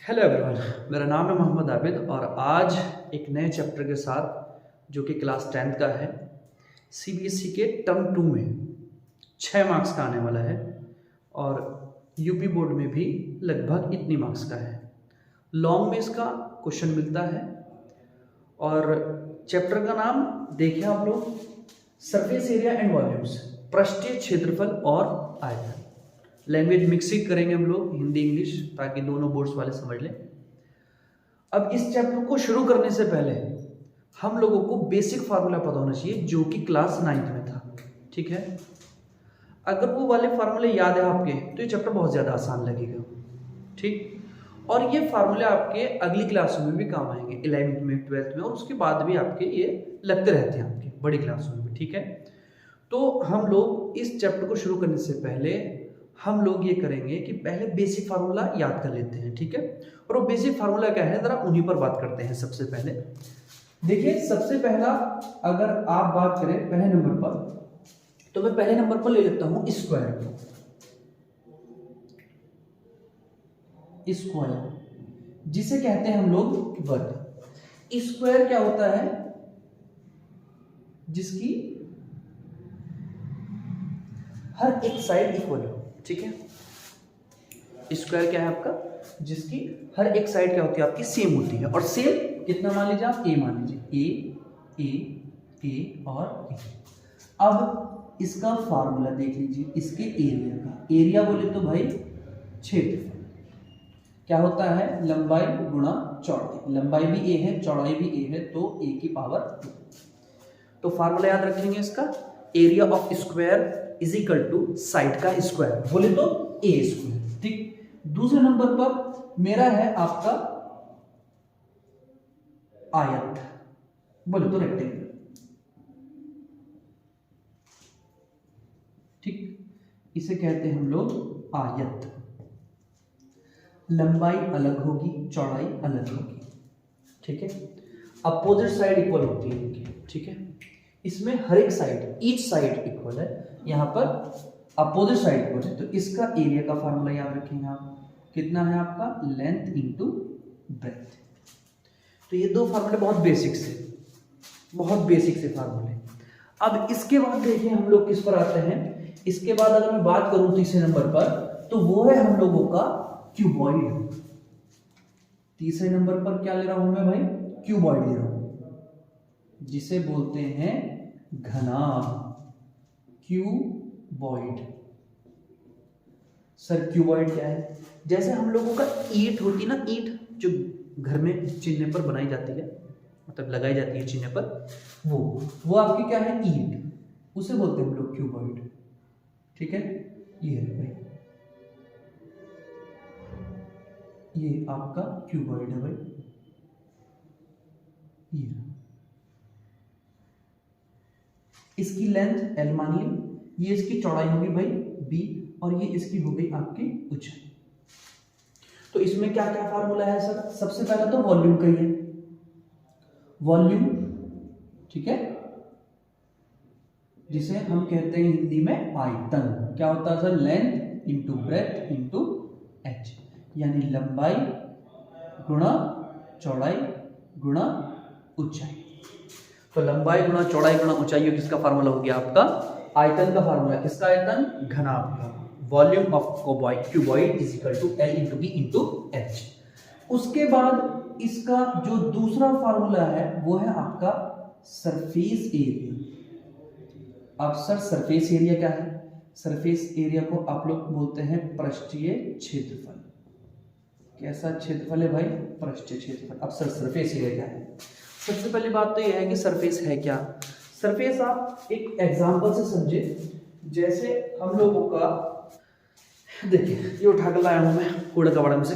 Hello everyone, मेरा नाम है मोहम्मद आबिद और आज एक नए चैप्टर के साथ जो कि क्लास 10th का है सीबीएसई के टर्म 2 में 6 मार्क्स का आने वाला है और यूपी बोर्ड में भी लगभग इतनी मार्क्स का है। लॉन्ग में इसका क्वेश्चन मिलता है और चैप्टर का नाम देखिए आप लोग, सरफेस एरिया एंड वॉल्यूम्स, पृष्ठीय क्षेत्रफल और आयतन। लैंग्वेज मिक्सिंग करेंगे हम लोग, हिंदी इंग्लिश, ताकि दोनों बोर्ड्स वाले समझ लें। अब इस चैप्टर को शुरू करने से पहले हम लोगों को बेसिक फार्मूला पता होना चाहिए जो कि क्लास 9th में था, ठीक है। अगर वो वाले फार्मूले याद है आपके तो ये चैप्टर बहुत ज़्यादा आसान लगेगा, ठीक। और ये फार्मूले आपके अगली क्लासों में भी काम आएंगे, 11th में, 12th में, और उसके बाद भी आपके ये लगते रहते हैं आपके बड़ी क्लासों में भी, ठीक है। तो हम लोग इस चैप्टर को शुरू करने से पहले हम लोग ये करेंगे कि पहले बेसिक फार्मूला याद कर लेते हैं, ठीक है। और वो बेसिक फार्मूला क्या है, जरा उन्हीं पर बात करते हैं। सबसे पहले देखिए, सबसे पहला अगर आप बात करें पहले नंबर पर, तो मैं पहले नंबर पर ले लेता हूं स्क्वायर। स्क्वायर जिसे कहते हैं हम लोग वर्ग। स्क्वायर क्या होता है, जिसकी हर एक साइड इक्वल हो, ठीक है। स्क्वायर क्या है आपका, जिसकी हर एक साइड क्या होती है आपकी, सेम होती है। और सेम कितना मान लीजिए आप, ए मान लीजिए, ए और ए। अब इसका फार्मूला देख लीजिए, इसके एरिया का, एरिया बोले तो भाई क्षेत्रफल क्या होता है, लंबाई गुणा चौड़ाई। लंबाई भी ए है, चौड़ाई भी ए है, तो ए की पावर 2। तो फार्मूला याद रखेंगे इसका, area of square is equal to side का स्क्वायर, बोले तो ए स्क्वायर, ठीक। दूसरे नंबर पर मेरा है आपका आयत, बोले तो रेक्टेंगल, ठीक। इसे कहते हैं हम लोग आयत। लंबाई अलग होगी, चौड़ाई अलग होगी, ठीक है। अपोजिट साइड इक्वल होती है इनकी, ठीक है। इसमें हर एक साइड, ईच साइड इक्वल है, यहाँ पर अपोजिट साइड इक्वल है। तो इसका एरिया का फार्मूला याद रखेंगे आप, कितना है आपका, लेंथ इंटू ब्रेथ। तो ये दो फार्मूले बहुत बेसिक से फार्मूले। अब इसके बाद देखिए हम लोग किस पर आते हैं। इसके बाद अगर मैं बात करूं तीसरे नंबर पर, तो वो है हम लोगों का क्यूबॉइड। तीसरे नंबर पर क्या ले रहा हूं मैं भाई, क्यूबॉइड ले रहा हूं, जिसे बोलते हैं घनाभ, क्यूबॉइड। सर क्यूबॉइड क्या है, जैसे हम लोगों का ईंट होती है ना, ईंट जो घर में चिन्ह पर बनाई जाती है, मतलब लगाई जाती है चिन्ह पर, वो आपकी क्या है, ईंट, उसे बोलते हैं हम लोग क्यूबॉइड, ठीक है। ये है भाई, ये आपका क्यूबॉइड है भाई, ये इसकी लेंथ एल मानिए, ये इसकी चौड़ाई होगी भाई बी, और ये इसकी हो गई आपकी ऊंचाई। तो इसमें क्या क्या फार्मूला है सर, सबसे पहला तो वॉल्यूम का ही है, वॉल्यूम, ठीक है, जिसे हम कहते हैं हिंदी में आयतन। क्या होता है sir, length into breadth into H, यानी लंबाई गुणा चौड़ाई गुणा ऊंचाई। तो लंबाई गुणा चौड़ाई गुणा ऊंचाई, किसका फार्मूला हो गया आपका, आयतन का फार्मूला। किसका आयतन, घनाभ का। Volume of cuboid is equal to l into b into h. उसके बाद इसका जो दूसरा फार्मूला है वो है आपका सरफेस एरिया। अब सर सरफेस एरिया क्या है, सरफेस एरिया को आप लोग बोलते हैं पृष्ठीय क्षेत्रफल। कैसा क्षेत्रफल है भाई, पृष्ठीय क्षेत्रफल। अब सर सरफेस एरिया क्या है, सबसे पहली बात तो यह है कि सरफेस है क्या। सरफेस आप एक एग्जांपल से समझे, जैसे हम लोगों का, देखिए ये उठा कर लाया हूं मैं कूड़े कबाड़े में से,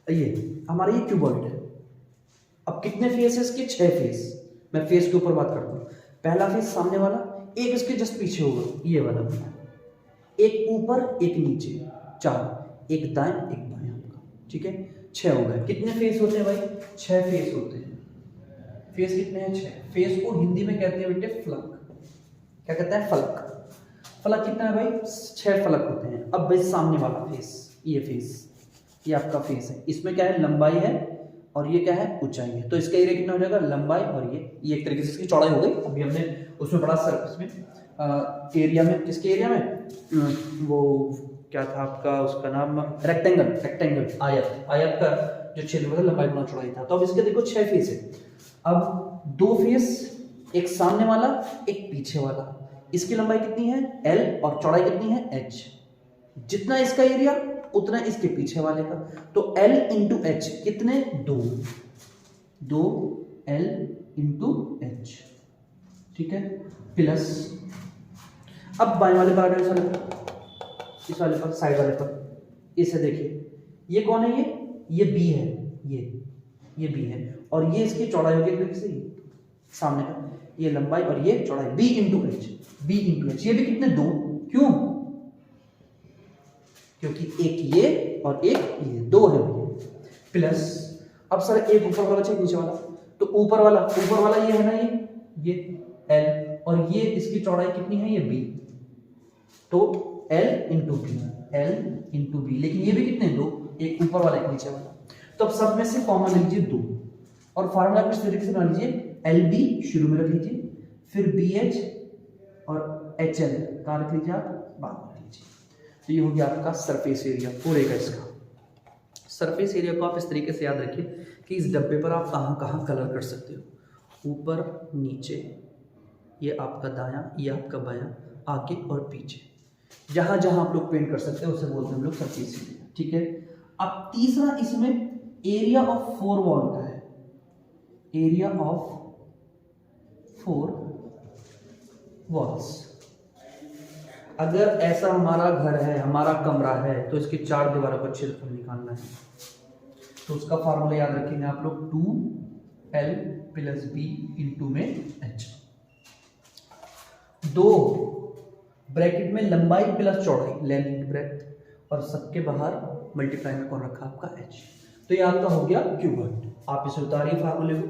ये हमारा ये क्यूबॉइड है। अब कितने फेस है इसके, 6 फेस। मैं फेस के ऊपर बात करता हूँ। पहला फेस सामने वाला, एक इसके जस्ट पीछे होगा ये वाला, एक ऊपर एक नीचे, 4, एक दाएं एक बाएं आपका, ठीक है। 6 हो गए। कितने फेस होते हैं भाई, 6 फेस होते हैं। फेस कितने हैं, 6। फेस को हिंदी में कहते हैं बेटे फलक। क्या कहता है, फलक। फलक कितना है भाई, 6 फलक होते हैं। अब भाई सामने वाला फेस, ये फेस ये आपका फेस है, इसमें क्या है लंबाई है और ये क्या है ऊंचाई है, तो इसका एरिया कितना हो जाएगा लंबाई और ये एक तरीके से इसकी चौड़ाई हो गई। अभी हमने उसमें पढ़ा सरफेस में एरिया में, किसके एरिया में वो क्या था आपका, उसका नाम रेक्टेंगल आयत का जो क्षेत्रफल लंबाई गुना चौड़ाई था। तो अब इसके देखो 6 फेस है, अब 2 फेस, एक सामने वाला एक पीछे वाला, इसकी लंबाई कितनी है L और चौड़ाई कितनी है H, जितना इसका एरिया उतना इसके पीछे वाले का, तो L इंटू H कितने 2 L इंटू H, ठीक है, प्लस अब बाएं वाले पर इस वाले पर साइड वाले पर, इसे देखिए ये कौन है, ये B है, ये B है और ये इसकी चौड़ाई होगी एक से सामने का, ये लंबाई और ये चौड़ाई B इंटू H, ये भी कितने 2, क्यों, क्योंकि एक ये और एक ये 2 है प्लस, अब सर एक ऊपर वाला चाहिए नीचे वाला, तो ऊपर वाला ये है ना, ये L और ये इसकी चौड़ाई कितनी है ये B, तो L इंटू बी, लेकिन ये भी कितने 2, एक ऊपर वाला एक नीचे वाला, तो अब सब में से कॉमन लीजिए 2 और फार्मूला कुछ तरीके से बना लीजिए, LB शुरू में रख लीजिए, फिर BH और HL कहाँ रख लीजिए आप बाद में रख लीजिए। तो ये हो गया आपका सरफेस एरिया पूरे का। इसका सरफेस एरिया को आप इस तरीके से याद रखिए कि इस डब्बे पर आप कहाँ कहाँ कलर कर सकते हो, ऊपर नीचे, ये आपका दायां, ये आपका बायां, आगे और पीछे, जहां जहां आप लोग पेंट कर सकते हैं उसे बोलते हैं हम लोग सरफेस एरिया, ठीक है। अब तीसरा इसमें एरिया ऑफ 4 वॉल का है, एरिया ऑफ 4 वॉल्स। अगर ऐसा हमारा घर है, हमारा कमरा है, तो इसकी 4 दीवारों का क्षेत्रफल निकालना है, तो उसका फार्मूला याद रखेंगे आप लोग 2L प्लस B इंटू में H, 2 ब्रैकेट में लंबाई प्लस चौड़ाई, लेंथ ब्रेथ, और सबके बाहर मल्टीप्लाई में कौन रखा आपका H, तो ये आपका हो गया क्यूबॉइड। आप इसे उतारिए फार्मूले को,